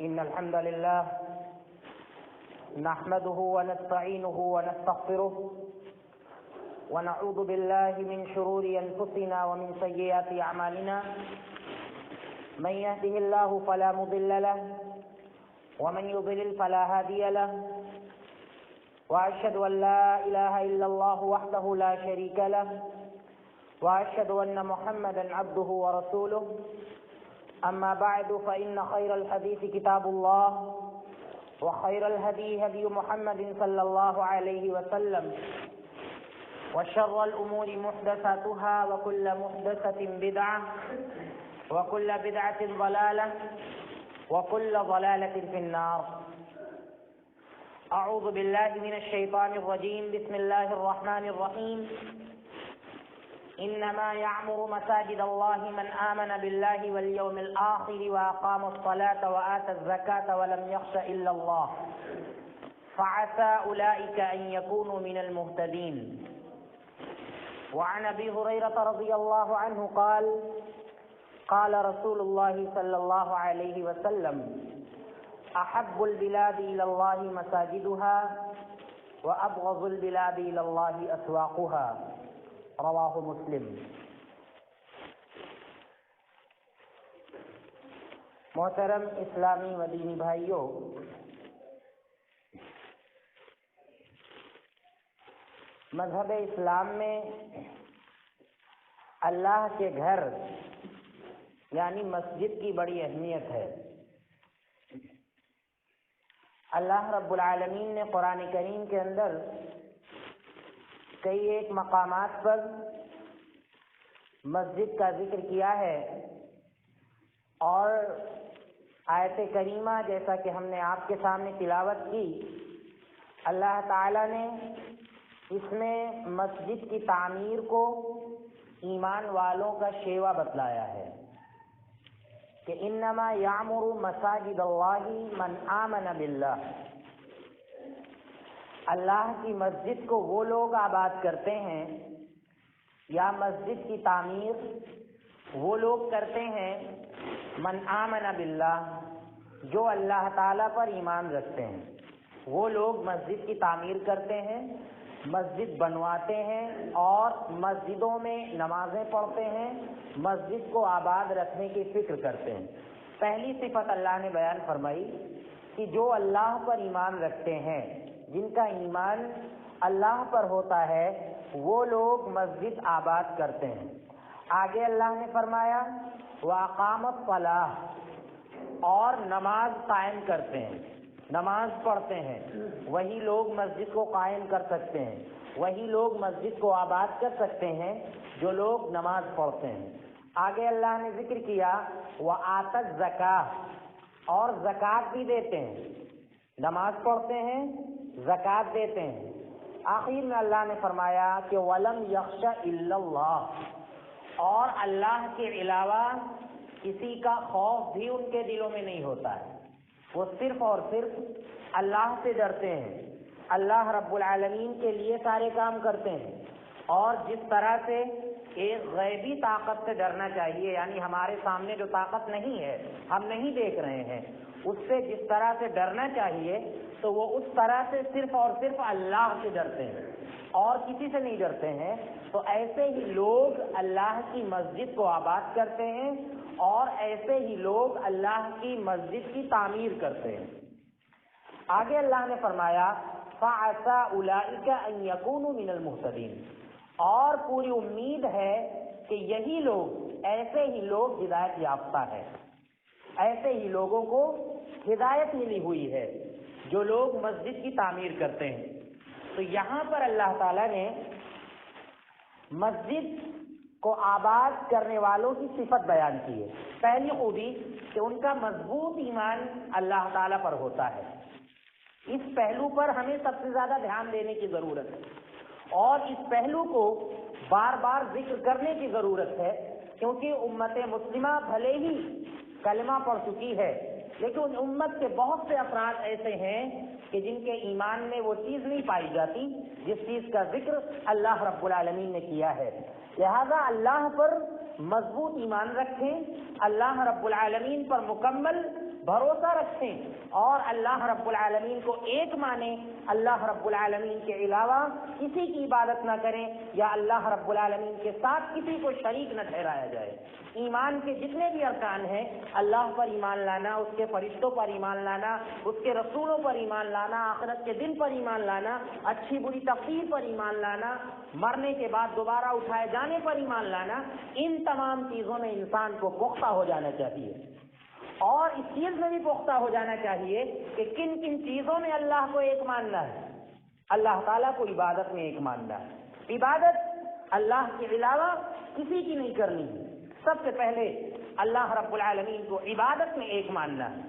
إن الحمد لله نحمده ونستعينه ونستغفره ونعوذ بالله من شرور أنفسنا ومن سيئات أعمالنا من يهده الله فلا مضل له ومن يضلل فلا هادي له وأشهد أن لا إله إلا الله وحده لا شريك له وأشهد أن محمدا عبده ورسوله أما بعد فإن خير الحديث كتاب الله وخير الهدي هدي محمد صلى الله عليه وسلم وشر الأمور محدثاتها وكل محدثة بدعة وكل بدعة ضلالة وكل ضلالة في النار. أعوذ بالله من الشيطان الرجيم. بسم الله الرحمن الرحيم. إنما يعمر مساجد الله من آمن بالله واليوم الآخر وأقام الصلاة وآتى الزكاة ولم يخش إلا الله فعسى أولئك أن يكونوا من المهتدين. وعن أبي هريرة رضي الله عنه قال قال رسول الله صلى الله عليه وسلم أحب البلاد إلى الله مساجدها وأبغض البلاد إلى الله أسواقها. رواہ مسلم. محترم اسلامی و دینی بھائیوں، مذہب اسلام میں اللہ کے گھر یعنی مسجد کی بڑی اہمیت ہے. اللہ رب العالمین نے قرآن کریم کے اندر کئی ایک مقامات پر مسجد کا ذکر کیا ہے، اور آیت کریمہ جیسا کہ ہم نے آپ کے سامنے تلاوت کی، اللہ تعالی نے اس میں مسجد کی تعمیر کو ایمان والوں کا شیوا بتلایا ہے کہ انما یعمر مساجد اللہ من آمن باللہ. اللہ کی مسجد کو وہ لوگ آباد کرتے ہیں یا مسجد کی تعمیر وہ لوگ کرتے ہیں من آمن باللہ، جو اللہ تعالیٰ پر ایمان رکھتے ہیں. وہ لوگ مسجد کی تعمیر کرتے ہیں، مسجد بنواتے ہیں اور مسجدوں میں نمازیں پڑھتے ہیں، مسجد کو آباد رکھنے کی فکر کرتے ہیں. پہلی صفت اللہ نے بیان فرمائی کہ جو اللہ پر ایمان رکھتے ہیں، جن کا ایمان اللہ پر ہوتا ہے، وہ لوگ مسجد آباد کرتے ہیں. آگے اللہ نے فرمایا وَأَقَامَ الصَّلَاةَ، اور نماز قائم کرتے ہیں، نماز پڑھتے ہیں. وہی لوگ مسجد کو قائم کر سکتے ہیں، وہی لوگ مسجد کو آباد کر سکتے ہیں جو لوگ نماز پڑھتے ہیں. آگے اللہ نے ذکر کیا وَآتَى الزَّكَاةَ، اور زکوٰۃ بھی دیتے ہیں. نماز پڑھتے ہیں، زکوٰۃ دیتے ہیں. آخر میں اللہ نے فرمایا کہ وَلَمْ يَخْشَ إِلَّا اللَّهَ، اور اللہ کے علاوہ کسی کا خوف بھی ان کے دلوں میں نہیں ہوتا ہے. وہ صرف اور صرف اللہ سے ڈرتے ہیں، اللہ رب العالمین کے لیے سارے کام کرتے ہیں. اور جس طرح سے ایک غیبی طاقت سے ڈرنا چاہیے، یعنی ہمارے سامنے جو طاقت نہیں ہے، ہم نہیں دیکھ رہے ہیں، اس سے جس طرح سے ڈرنا چاہیے تو وہ اس طرح سے صرف اور صرف اللہ سے ڈرتے ہیں اور کسی سے نہیں ڈرتے ہیں. تو ایسے ہی لوگ اللہ کی مسجد کو آباد کرتے ہیں اور ایسے ہی لوگ اللہ کی مسجد کی تعمیر کرتے ہیں. آگے اللہ نے فرمایا فَعَسَىٰ أُولَٰئِكَ أَن يَكُونُوا مِنَ الْمُهْتَدِينَ، اور پوری امید ہے کہ یہی لوگ، ایسے ہی لوگ ہدایت یافتہ ہیں. ایسے ہی لوگوں کو ہدایت ملی ہوئی ہے جو لوگ مسجد کی تعمیر کرتے ہیں. تو یہاں پر اللہ تعالیٰ نے مسجد کو آباد کرنے والوں کی صفت بیان کی ہے. پہلی خوبی کہ ان کا مضبوط ایمان اللہ تعالیٰ پر ہوتا ہے. اس پہلو پر ہمیں سب سے زیادہ دھیان دینے کی ضرورت ہے اور اس پہلو کو بار بار ذکر کرنے کی ضرورت ہے، کیونکہ امت مسلمہ بھلے ہی کلمہ پڑھ چکی ہے، لیکن امت کے بہت سے افراد ایسے ہیں کہ جن کے ایمان میں وہ چیز نہیں پائی جاتی جس چیز کا ذکر اللہ رب العالمین نے کیا ہے. لہذا اللہ پر مضبوط ایمان رکھیں، اللہ رب العالمین پر مکمل بھروسہ رکھیں اور اللہ رب العالمین کو ایک مانیں، اللہ رب العالمین کے علاوہ کسی کی عبادت نہ کریں یا اللہ رب العالمین کے ساتھ کسی کو شریک نہ ٹھہرایا جائے۔ ایمان کے جتنے بھی ارکان ہیں، اللہ پر ایمان لانا، اس کے فرشتوں پر ایمان لانا، اس کے رسولوں پر ایمان لانا، آخرت کے دن پر ایمان لانا، اچھی بری تقدیر پر ایمان لانا، مرنے کے بعد دوبارہ اٹھائے جانے پر ایمان لانا، ان تمام چیزوں میں انسان کو پختہ ہو جانا چاہیے۔ اور اس چیز میں بھی پختہ ہو جانا چاہیے کہ کن کن چیزوں میں اللہ کو ایک ماننا ہے۔ اللہ تعالیٰ کو عبادت میں ایک ماننا ہے، عبادت اللہ کے علاوہ کسی کی نہیں کرنی ہے۔ سب سے پہلے اللہ رب العالمین کو عبادت میں ایک ماننا ہے،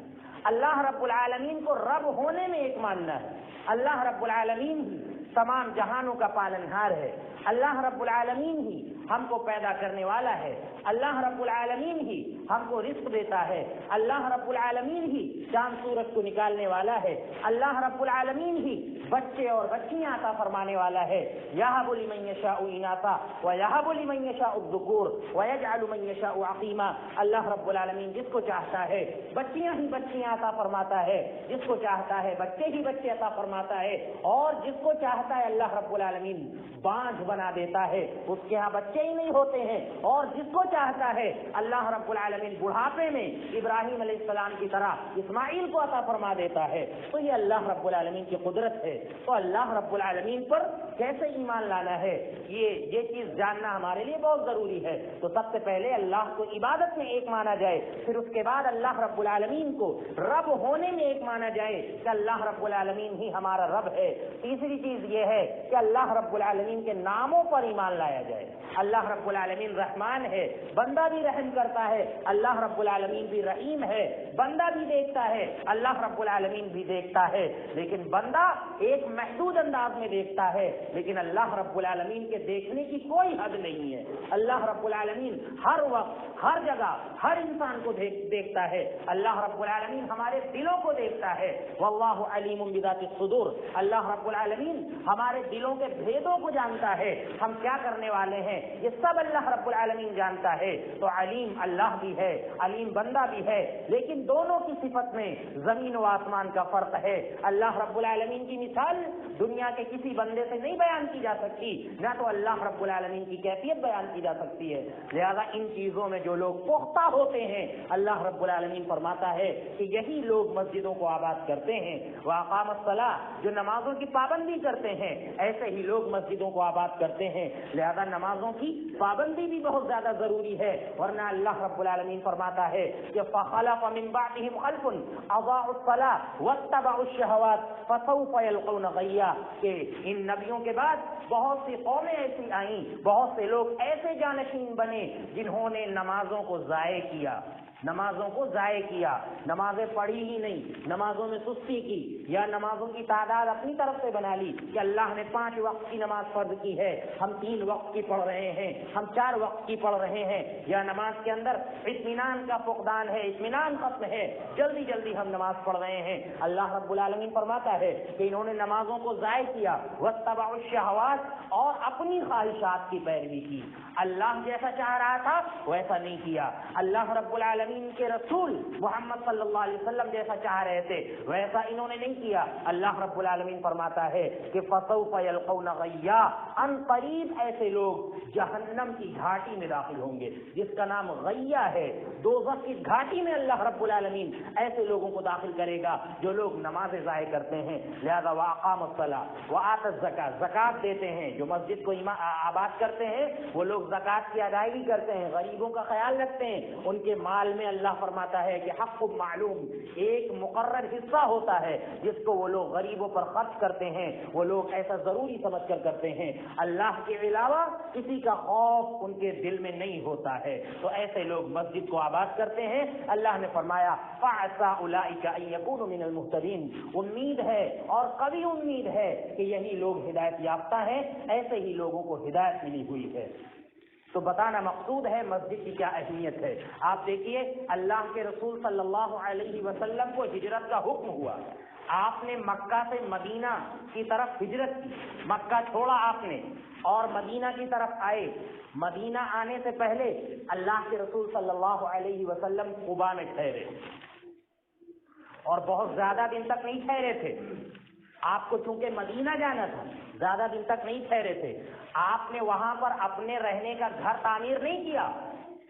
اللہ رب العالمین کو رب ہونے میں ایک ماننا ہے۔ اللہ رب العالمین ہی تمام جہانوں کا پالنہار ہے، اللہ رب العالمین ہی ہم کو پیدا کرنے والا ہے، اللہ رب العالمین ہی ہم کو رزق دیتا ہے، اللہ رب العالمین ہی چاند سورج کو نکالنے والا ہے، اللہ رب العالمین ہی بچے اور بچیاں عطا فرمانے والا ہے۔ یہب لمن یشاء اناثا ویہب لمن یشاء الذکور ویجعل من یشاء عقیما۔ اللہ رب العالمین جس کو چاہتا ہے بچیاں ہی بچیاں عطا فرماتا ہے، جس کو چاہتا ہے بچے ہی بچے عطا فرماتا ہے، اور جس کو چاہتا ہے اللہ رب العالمین بانجھ بنا دیتا ہے، اس کے ہاں بچے ہی نہیں ہوتے ہیں، اور جس کو چاہتا ہے اللہ رب العالمین بڑھاپے میں ابراہیم علیہ السلام کی طرح اسماعیل کو عطا فرما دیتا ہے۔ تو یہ اللہ رب العالمین کی قدرت ہے۔ تو اللہ رب العالمین پر کیسے ایمان لانا ہے، یہ چیز جاننا ہمارے لیے بہت ضروری ہے۔ تو سب سے پہلے اللہ کو عبادت میں ایک مانا جائے، پھر اس کے بعد اللہ رب العالمین کو رب ہونے میں ایک مانا جائے کہ اللہ رب العالمین ہی ہمارا رب ہے۔ تیسری چیز یہ ہے کہ اللہ رب العالمین کے ناموں پر ایمان لایا جائے۔ اللہ رب العالمین رحمان ہے، بندہ بھی رحم کرتا ہے، اللہ رب العالمین بھی رحیم ہے، بندہ بھی دیکھتا ہے، اللہ رب العالمین بھی دیکھتا ہے، لیکن بندہ ایک محدود انداز میں دیکھتا ہے، لیکن اللہ رب العالمین کے دیکھنے کی کوئی حد نہیں ہے۔ اللہ رب العالمین ہر وقت ہر جگہ ہر انسان کو دیکھتا ہے۔ اللہ رب العالمین ہمارے دلوں کو دیکھتا ہے، واللہ علیم بذات الصدور۔ اللہ رب العالمین ہمارے دلوں کے بھیدوں کو جانتا ہے، ہم کیا کرنے والے ہیں یہ سب اللہ رب العالمین جانتا ہے۔ تو علیم اللہ بھی ہے، علیم بندہ بھی ہے، لیکن دونوں کی صفت میں زمین و آسمان کا فرق ہے۔ اللہ رب العالمین کی مثال دنیا کے کسی بندے سے نہیں بیان کی جا سکتی، نہ تو اللہ رب العالمین کی کیفیت بیان کی جا سکتی ہے۔ لہذا ان چیزوں میں جو لوگ پختہ ہوتے ہیں، اللہ رب العالمین فرماتا ہے کہ یہی لوگ مسجدوں کو آباد کرتے ہیں، واقام الصلاۃ، جو نمازوں کی پابندی کرتے ہیں، ایسے ہی لوگ مسجدوں کو آباد کرتے ہیں۔ لہذا نمازوں کی پابندی بھی بہت زیادہ ضروری ہے، ورنہ اللہ رب العالمین فرماتا ہے کہ فخلف من بعدهم خلف اضاعوا الصلاۃ واتبعوا الشهوات فسوف يلقون غیا، کہ ان نبیوں کے بعد بہت سی قومیں ایسی آئیں، بہت سے لوگ ایسے جانشین بنے جنہوں نے نمازوں کو ضائع کیا، نمازوں کو ضائع کیا، نمازیں پڑھی ہی نہیں، نمازوں میں سستی کی، یا نمازوں کی تعداد اپنی طرف سے بنا لی کہ اللہ نے 5 وقت کی نماز فرض کی ہے، ہم 3 وقت کی پڑھ رہے ہیں، ہم 4 وقت کی پڑھ رہے ہیں، یا نماز کے اندر اطمینان کا فقدان ہے، اطمینان ختم ہے، جلدی جلدی ہم نماز پڑھ رہے ہیں۔ اللہ رب العالمین فرماتا ہے کہ انہوں نے نمازوں کو ضائع کیا، واتبعوا الشہوات، اور اپنی خواہشات کی پیروی کی۔ اللہ جیسا چاہ رہا تھا ویسا نہیں کیا، اللہ رب العالمین کے رسول محمد صلی اللہ علیہ وسلم جیسا چاہ رہے تھے ویسا انہوں نے نہیں کیا۔ اللہ رب العالمین فرماتا ہے کہ فسوف یلقون غیا، ان قریب ایسے لوگ جہنم کی گھاٹی میں داخل ہوں گے، جس کا نام غیا ہے، دوزخ کی گھاٹی میں اللہ رب العالمین ایسے لوگوں کو داخل کرے گا جو لوگ نمازیں ضائع کرتے ہیں۔ لہذا واقام الصلاۃ وآت الزکاۃ، زکات دیتے ہیں، جو مسجد کو آباد کرتے ہیں وہ لوگ زکات کی ادائیگی کرتے ہیں، غریبوں کا خیال رکھتے ہیں، ان کے مال میں اللہ فرماتا ہے کہ حق معلوم، ایک مقرر حصہ ہوتا ہے جس کو وہ لوگ غریبوں پر خرچ کرتے ہیں، وہ لوگ ایسا ضروری سمجھ کر کرتے ہیں، اللہ کے علاوہ کسی کا خوف ان کے دل میں نہیں ہوتا ہے، تو ایسے لوگ مسجد کو آباد کرتے ہیں۔ اللہ نے فرمایا فَعَسَىٰ أُولَٰئِكَ أَن يَكُونُوا مِنَ الْمُهْتَدِينَ، امید ہے اور قوی امید ہے کہ یہی لوگ ہدایت یافتہ ہیں، ایسے ہی لوگوں کو ہدایت ملی ہوئی ہے۔ تو بتانا مقصود ہے مسجد کی کیا اہمیت ہے۔ آپ دیکھیے اللہ کے رسول صلی اللہ علیہ وسلم کو ہجرت کا حکم ہوا، آپ نے مکہ سے مدینہ کی طرف ہجرت کی، مکہ چھوڑا آپ نے اور مدینہ کی طرف آئے۔ مدینہ آنے سے پہلے اللہ کے رسول صلی اللہ علیہ وسلم قباء میں ٹھہرے، اور بہت زیادہ دن تک نہیں ٹھہرے تھے. آپ کو چونکہ مدینہ جانا تھا، زیادہ دن تک نہیں ٹھہرے تھے. آپ نے وہاں پر اپنے رہنے کا گھر تعمیر نہیں کیا،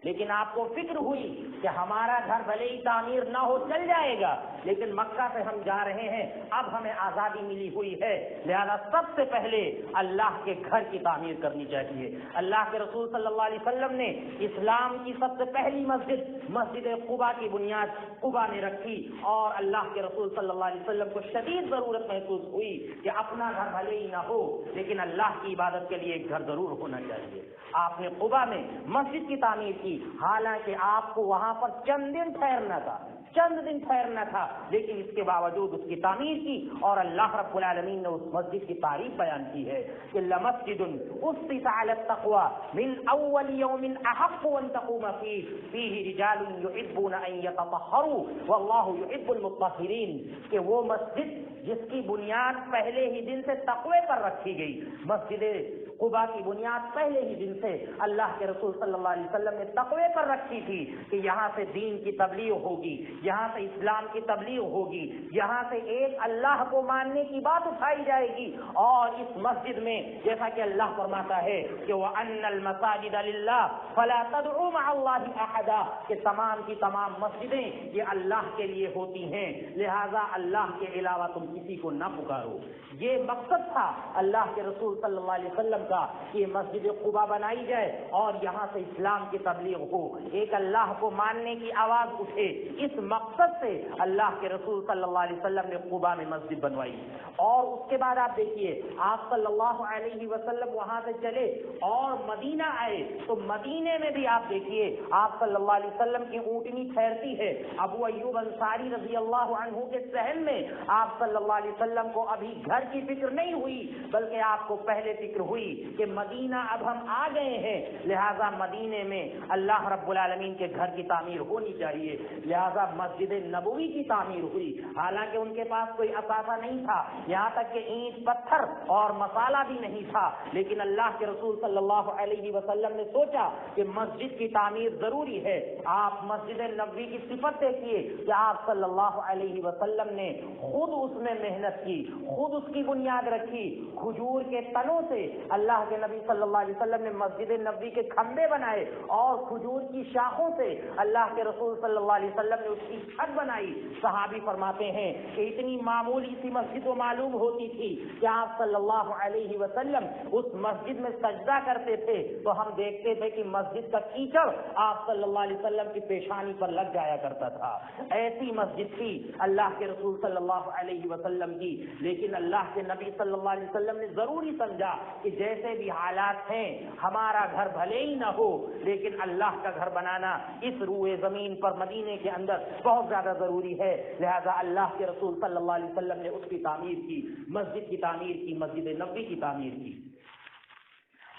لیکن آپ کو فکر ہوئی کہ ہمارا گھر بھلے ہی تعمیر نہ ہو چل جائے گا، لیکن مکہ سے ہم جا رہے ہیں، اب ہمیں آزادی ملی ہوئی ہے، لہذا سب سے پہلے اللہ کے گھر کی تعمیر کرنی چاہیے. اللہ کے رسول صلی اللہ علیہ وسلم نے اسلام کی سب سے پہلی مسجد قباء کی بنیاد قباء میں رکھی، اور اللہ کے رسول صلی اللہ علیہ وسلم کو شدید ضرورت محسوس ہوئی کہ اپنا گھر بھلے ہی نہ ہو لیکن اللہ کی عبادت کے لیے ایک گھر ضرور ہونا چاہیے. آپ نے قباء میں مسجد کی تعمیر کی، حالانکہ آپ کو وہاں پر چند دن ٹھہرنا تھا، لیکن اس کے باوجود اس کی تعمیر کی، اور اللہ رب العالمین نے اس مسجد کی تعریف بیان کی ہے کہ لمسجد اسس علی التقوی من اول یوم احق ان تقوم فیہ رجال یحبون ان یتطہروا واللہ یحب المطہرین، کہ وہ مسجد جس کی بنیاد پہلے ہی دن سے تقوی پر رکھی گئی، مسجد قباء کی بنیاد پہلے ہی دن سے اللہ کے رسول صلی اللہ علیہ وسلم نے تقوی پر رکھی تھی کہ یہاں سے دین کی تبلیغ ہوگی، یہاں سے اسلام کی تبلیغ ہوگی، یہاں سے ایک اللہ کو ماننے کی بات اٹھائی جائے گی. اور اس مسجد میں جیسا کہ اللہ فرماتا ہے کہ وَأَنَّ الْمَسَاجِدَ لِلَّهِ فَلَا تَدْعُوا مَعَ اللَّهِ أَحَدًا، کہ تمام کی تمام مسجدیں یہ اللہ کے لیے ہوتی ہیں، لہذا اللہ کے علاوہ تم کسی کو نہ پکارو. یہ مقصد تھا اللہ کے رسول صلی اللہ علیہ وسلم کا کہ یہ مسجد قباء بنائی جائے اور یہاں سے اسلام کی تبلیغ ہو، ایک اللہ کو ماننے کی آواز اٹھے. اس مقصد سے اللہ کے رسول صلی اللہ علیہ وسلم نے قباء میں مسجد بنوائی. اور اس کے بعد آپ دیکھیے آپ صلی اللہ علیہ وسلم وہاں سے چلے اور مدینہ آئے، تو مدینے میں بھی آپ دیکھیے آپ صلی اللہ علیہ وسلم کی اونٹنی ٹھہرتی ہے. ابو ایوب انصاری رضی اللہ عنہ کے صحن میں آپ صلی اللہ علیہ وسلم کو ابھی گھر کی فکر نہیں ہوئی، بلکہ آپ کو پہلے فکر ہوئی کہ مدینہ اب ہم آ گئے ہیں، لہذا مدینے میں اللہ رب العالمین کے گھر کی تعمیر ہونی چاہیے. لہذا مسجد نبوی کی تعمیر ہوئی، حالانکہ ان کے پاس کوئی اثاثہ نہیں تھا، یہاں تک کہ اینٹ پتھر اور مسالہ بھی نہیں تھا، لیکن اللہ کے رسول صلی اللہ علیہ وسلم نے سوچا کہ مسجد کی تعمیر ضروری ہے. آپ مسجد نبوی کی صفت دیکھیے کہ آپ صلی اللہ علیہ وسلم نے خود اس میں محنت کی، خود اس کی بنیاد رکھی. کھجور کے تنوں سے اللہ کے نبی صلی اللہ علیہ وسلم نے مسجد نبوی کے کھمبے بنائے، اور کھجور کی شاخوں سے اللہ کے رسول صلی اللہ علیہ وسلم نے اس کی چھت بنائی. صحابی فرماتے ہیں کہ اتنی معمولی سی مسجد کو معلوم ہوتی تھی کہ آپ صلی اللہ علیہ وسلم اس مسجد میں سجدہ کرتے تھے تو ہم دیکھتے تھے کہ مسجد کا کیچڑ آپ صلی اللہ علیہ وسلم کی پیشانی پر لگ جایا کرتا تھا. ایسی مسجد تھی اللہ کے رسول صلی اللہ علیہ وسلم کی. لیکن اللہ کے نبی صلی اللہ علیہ وسلم نے ضروری سمجھا کہ جیسے بھی حالات ہیں ہمارا گھر بھلے ہی نہ ہو لیکن اللہ کا گھر بنانا اس روئے زمین پر مدینے کے اندر بہت زیادہ ضروری ہے. لہذا اللہ کے رسول صلی اللہ علیہ وسلم نے اس کی تعمیر کی، مسجد کی تعمیر کی، مسجد نبوی کی تعمیر کی.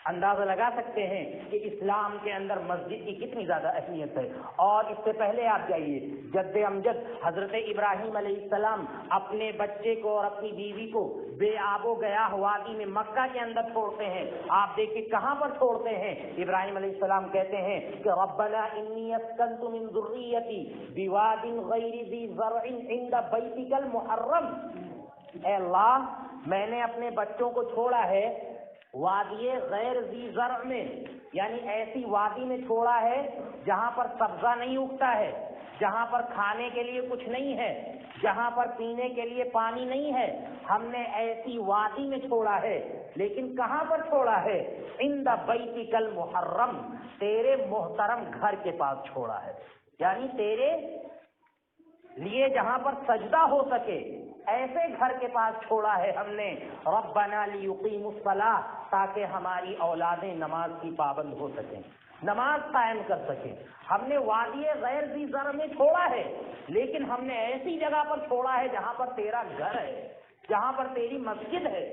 اندازہ لگا سکتے ہیں کہ اسلام کے اندر مسجد کی کتنی زیادہ اہمیت ہے. اور اس سے پہلے آپ جائیے جد امجد حضرت ابراہیم علیہ السلام اپنے بچے کو اور اپنی بیوی کو بے آب و گیاہ وادی میں مکہ کے اندر چھوڑتے ہیں. آپ دیکھیے کہاں پر چھوڑتے ہیں. ابراہیم علیہ السلام کہتے ہیں کہ ربنا انی اسکنت من ذریتی بواد غیر ذی زرع عند بیتک المحرم، اے اللہ میں نے اپنے بچوں کو چھوڑا ہے وادی غیر ذی زرع میں، یعنی ایسی وادی میں چھوڑا ہے جہاں پر سبزہ نہیں اگتا ہے، جہاں پر کھانے کے لیے کچھ نہیں ہے، جہاں پر پینے کے لیے پانی نہیں ہے. ہم نے ایسی وادی میں چھوڑا ہے. لیکن کہاں پر چھوڑا ہے؟ عند بیتک المحرم، تیرے محترم گھر کے پاس چھوڑا ہے، یعنی تیرے لیے جہاں پر سجدہ ہو سکے ایسے گھر کے پاس چھوڑا ہے ہم نے. ربنا لیقیموا الصلاۃ، تاکہ ہماری اولادیں نماز کی پابند ہو سکیں، نماز قائم کر سکیں. ہم نے وادی غیر ذی زرع میں چھوڑا ہے، لیکن ہم نے ایسی جگہ پر چھوڑا ہے جہاں پر تیرا گھر ہے، جہاں پر تیری مسجد ہے،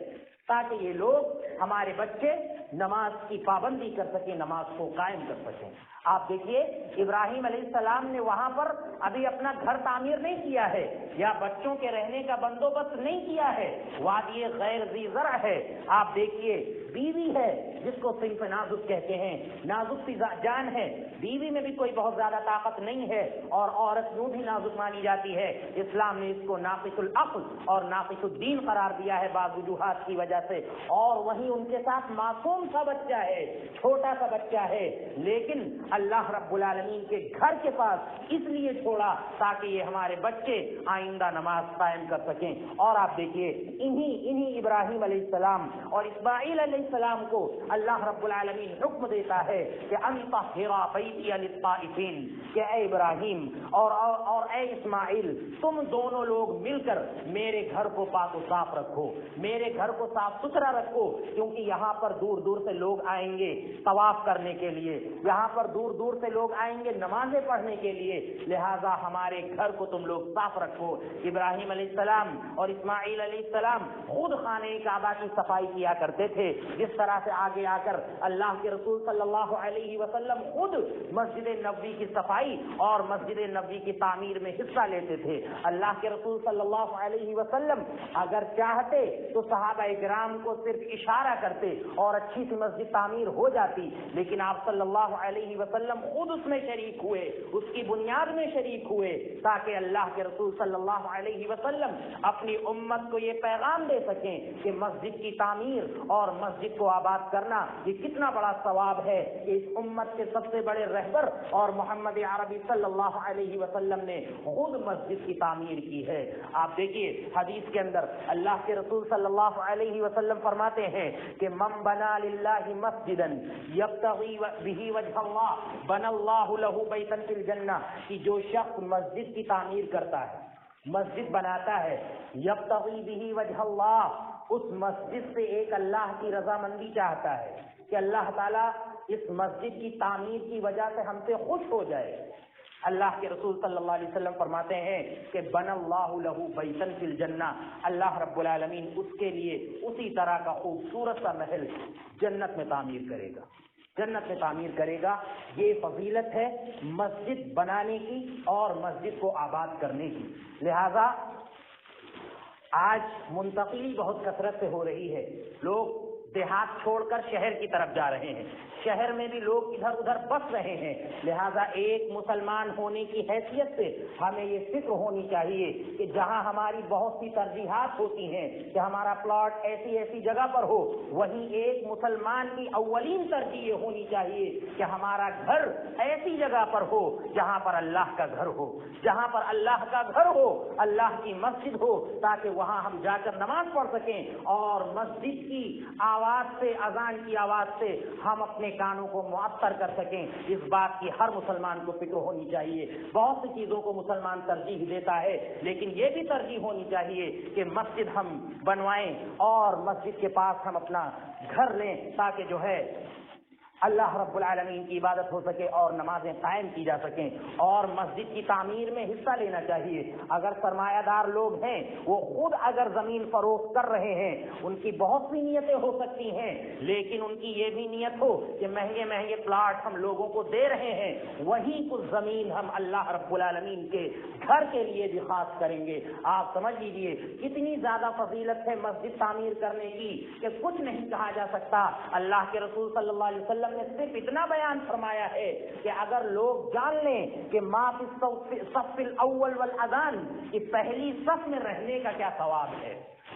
تاکہ یہ لوگ ہمارے بچے نماز کی پابندی کر سکیں، نماز کو قائم کر سکیں. آپ دیکھیے ابراہیم علیہ السلام نے وہاں پر ابھی اپنا گھر تعمیر نہیں کیا ہے یا بچوں کے رہنے کا بندوبست نہیں کیا ہے، وادی غیر ذی زرع ہے۔ آپ دیکھیے بیوی ہے جس کو صنف نازک کہتے ہیں، نازک سی جان ہے، بیوی میں بھی کوئی بہت زیادہ طاقت نہیں ہے اور عورت یوں بھی نازک مانی جاتی ہے۔ اسلام نے اس کو ناقص العقل اور ناقص الدین قرار دیا ہے بعض وجوہات کی وجہ سے، اور وہیں ان کے ساتھ معصوم سا بچہ ہے، چھوٹا سا بچہ ہے، لیکن اللہ رب العالمین کے گھر کے پاس اس لیے چھوڑا تاکہ یہ ہمارے بچے آئندہ نماز قائم کر سکیں۔ اور آپ دیکھیے انہی ابراہیم علیہ السلام اور اسماعیل علیہ السلام کو اللہ رب العالمین حکم دیتا ہے کہ انطہر بیتی للطائفین، کہ اے ابراہیم اور اے اسماعیل، تم دونوں لوگ مل کر میرے گھر کو پاک و صاف رکھو، میرے گھر کو صاف ستھرا رکھو، کیونکہ یہاں پر دور دور سے لوگ آئیں گے طواف کرنے کے لیے، یہاں پر دور دور سے لوگ آئیں گے نمازیں پڑھنے کے لیے، لہذا ہمارے گھر کو تم لوگ صاف رکھو۔ ابراہیم علیہ السلام اور اسماعیل علیہ السلام خود خانہ کعبہ کی صفائی کیا کرتے تھے، جس طرح سے آگے آ کر اللہ کے رسول صلی اللہ علیہ وسلم خود مسجد نبوی کی صفائی اور مسجد نبوی کی تعمیر میں حصہ لیتے تھے۔ اللہ کے رسول صلی اللہ علیہ وسلم اگر چاہتے تو صحابہ کرام کو صرف اشارہ کرتے اور اچھی سی مسجد تعمیر ہو جاتی، لیکن آپ صلی اللہ علیہ وسلم خود اس میں شریک ہوئے، اس کی بنیاد میں شریک ہوئے، تاکہ اللہ کے رسول صلی اللہ علیہ وسلم اپنی امت کو یہ پیغام دے سکیں کہ مسجد کی تعمیر اور مسجد کو آباد کرنا یہ کتنا بڑا ثواب ہے کہ اس امت کے سب سے بڑے رہبر اور محمد عربی صلی اللہ علیہ وسلم نے خود مسجد کی تعمیر کی ہے۔ آپ دیکھیے حدیث کے اندر اللہ کے رسول صلی اللہ علیہ وسلم فرماتے ہیں کہ من بنا للہ مسجدا یبتغی بہ وجہ اللہ بنا اللہ لہ بیتا فی الجنہ، کہ جو شخص مسجد کی تعمیر کرتا ہے، مسجد بناتا ہے، یبتغی بہ وجہ اللہ، اس مسجد سے ایک اللہ کی رضامندی چاہتا ہے کہ اللہ تعالیٰ اس مسجد کی تعمیر کی وجہ سے ہم سے خوش ہو جائے، اللہ کے رسول صلی اللہ علیہ وسلم فرماتے ہیں کہ بن اللہ لہ بیتا فی الجنہ، اللہ رب العالمین اس کے لیے اسی طرح کا خوبصورت سا محل جنت میں تعمیر کرے گا، جنت میں تعمیر کرے گا۔ یہ فضیلت ہے مسجد بنانے کی اور مسجد کو آباد کرنے کی۔ لہذا آج منتقلی بہت کثرت سے ہو رہی ہے، لوگ دیہات چھوڑ کر شہر کی طرف جا رہے ہیں، شہر میں بھی لوگ ادھر ادھر بس رہے ہیں، لہذا ایک مسلمان ہونے کی حیثیت سے ہمیں یہ فکر ہونی چاہیے کہ جہاں ہماری بہت سی ترجیحات ہوتی ہیں کہ ہمارا پلاٹ ایسی ایسی جگہ پر ہو، وہیں ایک مسلمان کی اولین ترجیح یہ ہونی چاہیے کہ ہمارا گھر ایسی جگہ پر ہو جہاں پر اللہ کا گھر ہو، جہاں پر اللہ کا گھر ہو، اللہ کی مسجد ہو، تاکہ وہاں ہم جا کر نماز پڑھ سکیں اور مسجد کی آواز سے، اذان کی آواز سے ہم اپنے کانوں کو معطر کر سکیں۔ اس بات کی ہر مسلمان کو فکر ہونی چاہیے۔ بہت سی چیزوں کو مسلمان ترجیح دیتا ہے، لیکن یہ بھی ترجیح ہونی چاہیے کہ مسجد ہم بنوائیں اور مسجد کے پاس ہم اپنا گھر لیں، تاکہ جو ہے اللہ رب العالمین کی عبادت ہو سکے اور نمازیں قائم کی جا سکیں، اور مسجد کی تعمیر میں حصہ لینا چاہیے۔ اگر سرمایہ دار لوگ ہیں وہ خود اگر زمین فروخت کر رہے ہیں، ان کی بہت سی نیتیں ہو سکتی ہیں، لیکن ان کی یہ بھی نیت ہو کہ مہنگے مہنگے پلاٹ ہم لوگوں کو دے رہے ہیں، وہی کچھ زمین ہم اللہ رب العالمین کے گھر کے لیے بھی خاص کریں گے۔ آپ سمجھ لیجیے کتنی زیادہ فضیلت ہے مسجد تعمیر کرنے کی کہ کچھ نہیں کہا جا سکتا۔ اللہ کے رسول صلی اللہ علیہ وسلم نے صرف اتنا بیان فرمایا ہے کہ اگر لوگ جان لیں کہ ما فی الصف الاول والاذان، کہ پہلی صف میں رہنے کا کیا ثواب ہے،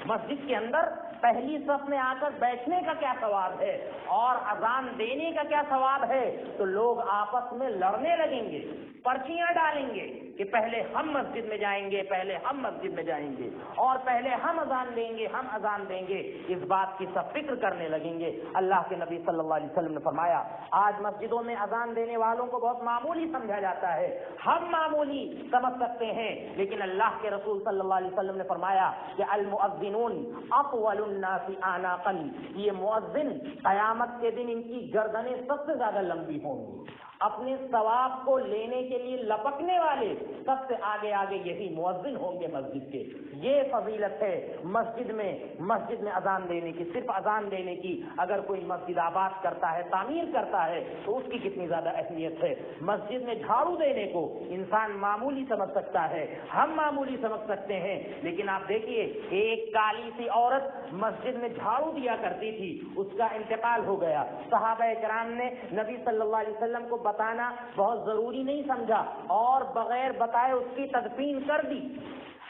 مسجد کے اندر پہلی صف میں آ کر بیٹھنے کا کیا ثواب ہے اور اذان دینے کا کیا ثواب ہے، تو لوگ آپس میں لڑنے لگیں گے، پرچیاں ڈالیں گے کہ پہلے ہم مسجد میں جائیں گے، پہلے ہم مسجد میں جائیں گے، اور پہلے ہم اذان دیں گے، ہم اذان دیں گے، اس بات کی سب فکر کرنے لگیں گے۔ اللہ کے نبی صلی اللہ علیہ وسلم نے فرمایا آج مسجدوں میں اذان دینے والوں کو بہت معمولی سمجھا جاتا ہے، ہم معمولی سمجھ سکتے ہیں، لیکن اللہ کے رسول صلی اللہ علیہ وسلم نے فرمایا کہ المؤذنون اطول الناس اعناقا، یہ مؤذن قیامت کے دن ان کی گردنیں سب سے زیادہ لمبی ہوں گی، اپنے ثواب کو لینے کے لیے لپکنے والے سب سے آگے آگے یہی مؤذن ہوں گے مسجد کے. یہ فضیلت ہے مسجد میں اذان دینے کی. صرف اذان دینے کی اگر کوئی مسجد آباد کرتا ہے, تعمیر کرتا ہے, تو اس کی کتنی زیادہ اہمیت ہے. مسجد میں جھاڑو دینے کو انسان معمولی سمجھ سکتا ہے, ہم معمولی سمجھ سکتے ہیں, لیکن آپ دیکھیے ایک کالی سی عورت مسجد میں جھاڑو دیا کرتی تھی, اس کا انتقال ہو گیا. صحابہ کرام نے نبی صلی اللہ علیہ وسلم کو بتانا بہت ضروری نہیں سمجھا اور بغیر بتائے اس کی تدفین کر دی.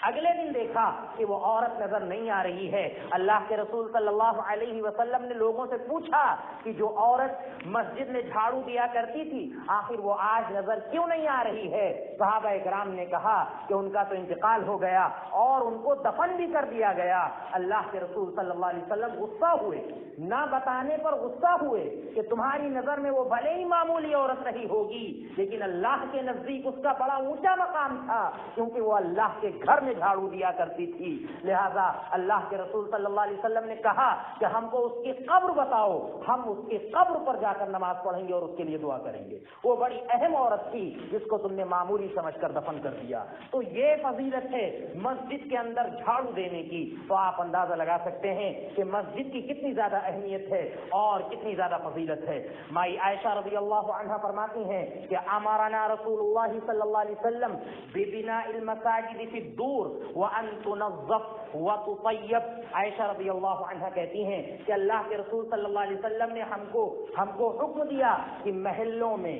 اگلے دن دیکھا کہ وہ عورت نظر نہیں آ رہی ہے. اللہ کے رسول صلی اللہ علیہ وسلم نے لوگوں سے پوچھا کہ جو عورت مسجد میں جھاڑو دیا کرتی تھی آخر وہ آج نظر کیوں نہیں آ رہی ہے؟ صحابہ کرام نے کہا کہ ان کا تو انتقال ہو گیا اور ان کو دفن بھی کر دیا گیا. اللہ کے رسول صلی اللہ علیہ وسلم غصہ ہوئے, نہ بتانے پر غصہ ہوئے کہ تمہاری نظر میں وہ بھلے ہی معمولی عورت رہی ہوگی لیکن اللہ کے نزدیک اس کا بڑا اونچا مقام تھا, کیونکہ وہ اللہ کے گھر میں جھاڑو دیا کرتی تھی. لہذا اللہ کے رسول صلی اللہ علیہ وسلم نے کہا کہ ہم کو اس کی قبر بتاؤ, ہم اس کی قبر پر جا کر نماز پڑھیں گے اور اس کے لیے دعا کریں گے. وہ بڑی اہم عورت تھی جس کو تم نے معمولی سمجھ کر دفن کر دیا. تو یہ فضیلت ہے مسجد کے اندر جھاڑو دینے کی. تو آپ اندازہ لگا سکتے ہیں کہ مسجد کی کتنی زیادہ اہمیت ہے اور کتنی زیادہ فضیلت ہے. مائی عائشہ رضی اللہ عنہا فرماتی ہیں کہ امرنا رسول اللہ صلی اللہ علیہ وسلم ببناء المساجد فی الدور وان تنظف وتطیب. عائشہ رضی اللہ عنہا کہتی ہیں کہ اللہ کے رسول صلی اللہ علیہ وسلم نے ہم کو حکم دیا کہ محلوں میں,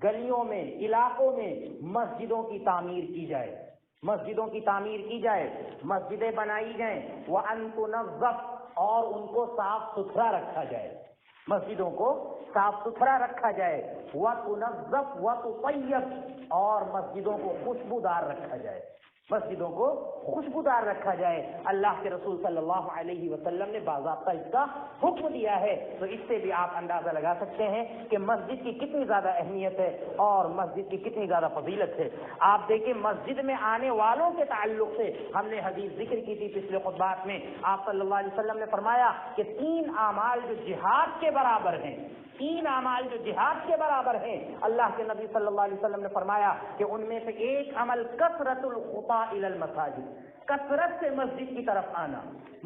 گلیوں میں, علاقوں میں مسجدوں کی تعمیر کی جائے, مسجدوں کی تعمیر کی جائے, مسجدیں بنائی جائیں. وان تنظف, اور ان کو صاف ستھرا رکھا جائے, مسجدوں کو صاف ستھرا رکھا جائے. وتنظف وتطیب, اور مسجدوں کو خوشبودار رکھا جائے, مسجدوں کو خوشبودار رکھا جائے. اللہ کے رسول صلی اللہ علیہ وسلم نے باضابطہ اس کا حکم دیا ہے. تو اس سے بھی آپ اندازہ لگا سکتے ہیں کہ مسجد کی کتنی زیادہ اہمیت ہے اور مسجد کی کتنی زیادہ فضیلت ہے. آپ دیکھیں مسجد میں آنے والوں کے تعلق سے ہم نے حدیث ذکر کی تھی پچھلے خطبات میں. آپ صلی اللہ علیہ وسلم نے فرمایا کہ 3 اعمال جو جہاد کے برابر ہیں, 3 اعمال جو جہاد کے برابر ہیں, اللہ کے نبی صلی اللہ علیہ وسلم نے فرمایا کہ ان میں سے ایک عمل کثرت الخطا الی المساجد, کثرت سے مسجد کی طرف آنا,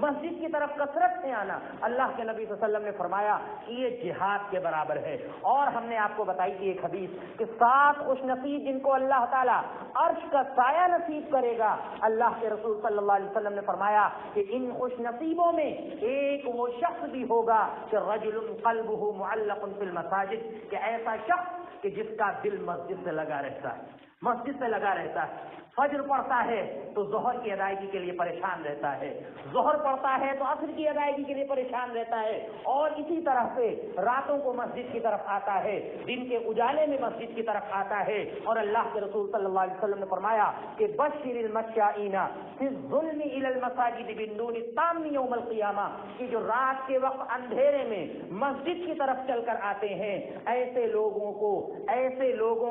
مسجد کی طرف کثرت سے آنا. اللہ کے نبی صلی اللہ علیہ وسلم نے فرمایا کہ یہ جہاد کے برابر ہے. اور ہم نے آپ کو بتائی تھی ایک حدیث کہ 7 خوش نصیب جن کو اللہ تعالیٰ عرش کا سایہ نصیب کرے گا. اللہ کے رسول صلی اللہ علیہ وسلم نے فرمایا کہ ان خوش نصیبوں میں ایک وہ شخص بھی ہوگا کہ رجل قلبہ معلق فی المساجد, کہ ایسا شخص کہ جس کا دل مسجد سے لگا رہتا ہے, مسجد سے لگا رہتا ہے. فجر پڑھتا ہے تو ظہر کی ادائیگی کے لیے پریشان رہتا ہے, ظہر پڑھتا ہے تو عصر کی ادائیگی کے لیے پریشان رہتا ہے, اور اسی طرح سے راتوں کو مسجد کی طرف آتا ہے, دن کے اجالے میں مسجد کی طرف آتا ہے. اور اللہ کے رسول صلی اللہ علیہ وسلم نے فرمایا کہ بشر المشائین فی الظلم الی المساجد بالنور التام یوم القیامہ, کہ جو رات کے وقت اندھیرے میں مسجد کی طرف چل کر آتے ہیں, ایسے لوگوں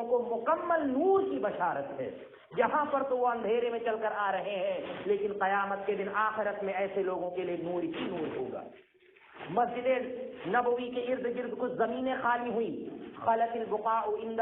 کو مکمل نور کی بشارت ہے. یہاں پر تو وہ اندھیرے میں چل کر آ رہے ہیں, لیکن قیامت کے دن آخرت میں ایسے لوگوں کے لیے نور ہی نور ہوگا. مسجد نبوی کے ارد گرد کچھ زمینیں خالی ہوئی, خلت البقاء عند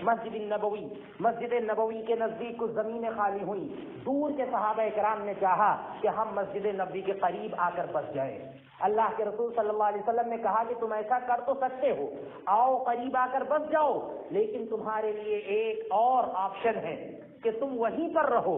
مسجد النبوی, مسجد نبوی کے نزدیک کچھ زمینیں خالی ہوئی. دور کے صحابہ کرام نے چاہا کہ ہم مسجد نبوی کے قریب آ کر بس جائیں. اللہ کے رسول صلی اللہ علیہ وسلم نے کہا کہ تم ایسا کر تو سکتے ہو, آؤ قریب آ کر بس جاؤ, لیکن تمہارے لیے ایک اور آپشن ہے کہ تم وہیں پر رہو,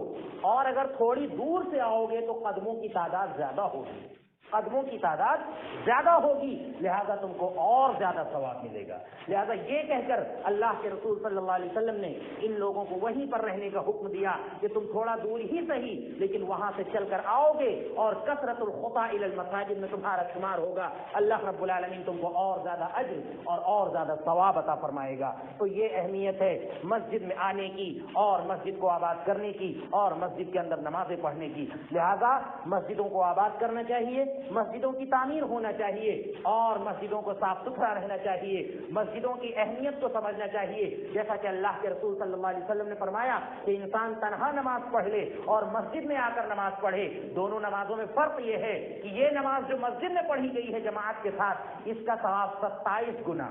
اور اگر تھوڑی دور سے آؤ گے تو قدموں کی تعداد زیادہ ہوگی, قدموں کی تعداد زیادہ ہوگی, لہذا تم کو اور زیادہ ثواب ملے گا. لہذا یہ کہہ کر اللہ کے رسول صلی اللہ علیہ وسلم نے ان لوگوں کو وہیں پر رہنے کا حکم دیا کہ تم تھوڑا دور ہی صحیح لیکن وہاں سے چل کر آؤ گے اور کثرت الخطا الی المساجد میں تمہارا شمار ہوگا. اللہ رب العالمین تم کو اور زیادہ اجر اور زیادہ ثواب عطا فرمائے گا. تو یہ اہمیت ہے مسجد میں آنے کی اور مسجد کو آباد کرنے کی اور مسجد کے اندر نمازیں پڑھنے کی. لہذا مسجدوں کو آباد کرنا چاہیے, مسجدوں کی تعمیر ہونا چاہیے, اور مسجدوں کو صاف ستھرا رہنا چاہیے, مسجدوں کی اہمیت کو سمجھنا چاہیے. جیسا کہ اللہ کے رسول صلی اللہ علیہ وسلم نے فرمایا کہ انسان تنہا نماز پڑھ لے اور مسجد میں آ کر نماز پڑھے, دونوں نمازوں میں فرق یہ ہے کہ یہ نماز جو مسجد میں پڑھی گئی ہے جماعت کے ساتھ, اس کا ثواب 27 گنا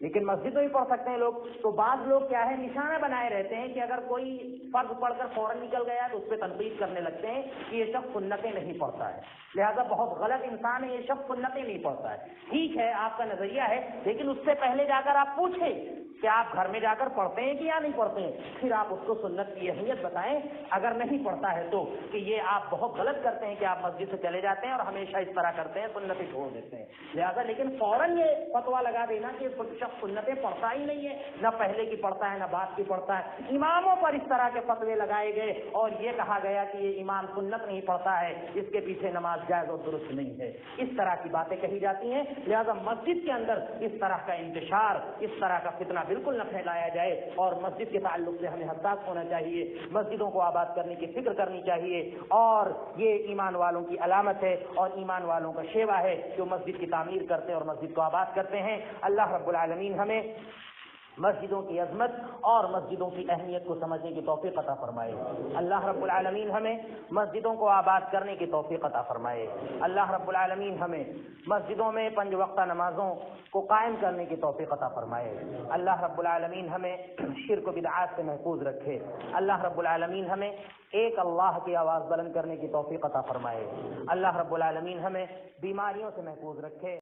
لیکن مسجد میں بھی پڑھ سکتے ہیں لوگ. تو بعض لوگ کیا ہے نشانہ بنائے رہتے ہیں کہ اگر کوئی فرض پڑھ کر فوراً نکل گیا تو اس پہ تنقید کرنے لگتے ہیں کہ یہ شخص سنتیں نہیں پڑھتا ہے, لہذا بہت غلط انسان ہے, یہ شخص سنتیں نہیں پڑھتا ہے. ٹھیک ہے آپ کا نظریہ ہے, لیکن اس سے پہلے جا کر آپ پوچھیں کہ آپ گھر میں جا کر پڑھتے ہیں کہ یا نہیں پڑھتے ہیں, پھر آپ اس کو سنت کی اہمیت بتائیں. اگر نہیں پڑھتا ہے تو کہ یہ آپ بہت غلط کرتے ہیں کہ آپ مسجد سے چلے جاتے ہیں اور ہمیشہ اس طرح کرتے ہیں, سنتیں چھوڑ دیتے ہیں. لہٰذا لیکن فوراً یہ فتویٰ لگا دینا کہ شخص سنتیں پڑھتا ہی نہیں ہے, نہ پہلے کی پڑھتا ہے نہ بعد کی پڑھتا ہے. اماموں پر اس طرح کے فتوے لگائے گئے اور یہ کہا گیا کہ یہ امام سنت نہیں پڑھتا ہے, اس کے پیچھے نماز جائز اور درست نہیں ہے. اس طرح کی باتیں کہی جاتی ہیں. لہذا مسجد کے اندر اس طرح کا انتشار, اس طرح کا فتنہ بالکل نہ پھیلایا جائے, اور مسجد کے تعلق سے ہمیں حساس ہونا چاہیے. مسجدوں کو آباد کرنے کی فکر کرنی چاہیے, اور یہ ایمان والوں کی علامت ہے اور ایمان والوں کا شیوا ہے جو مسجد کی تعمیر کرتے ہیں اور مسجد کو آباد کرتے ہیں. اللہ رب العالمین ہمیں مسجدوں کی عظمت اور مسجدوں کی اہمیت کو سمجھنے کی توفیق عطا فرمائے. اللہ رب العالمین ہمیں مسجدوں کو آباد کرنے کی توفیق عطا فرمائے. اللہ رب العالمین ہمیں مسجدوں میں 5 وقتہ نمازوں کو قائم کرنے کی توفیق عطا فرمائے. اللہ رب العالمین ہمیں شرک و بدعات سے محفوظ رکھے. اللہ رب العالمین ہمیں ایک اللہ کی آواز بلند کرنے کی توفیق عطا فرمائے. اللہ رب العالمین ہمیں بیماریوں سے محفوظ رکھے.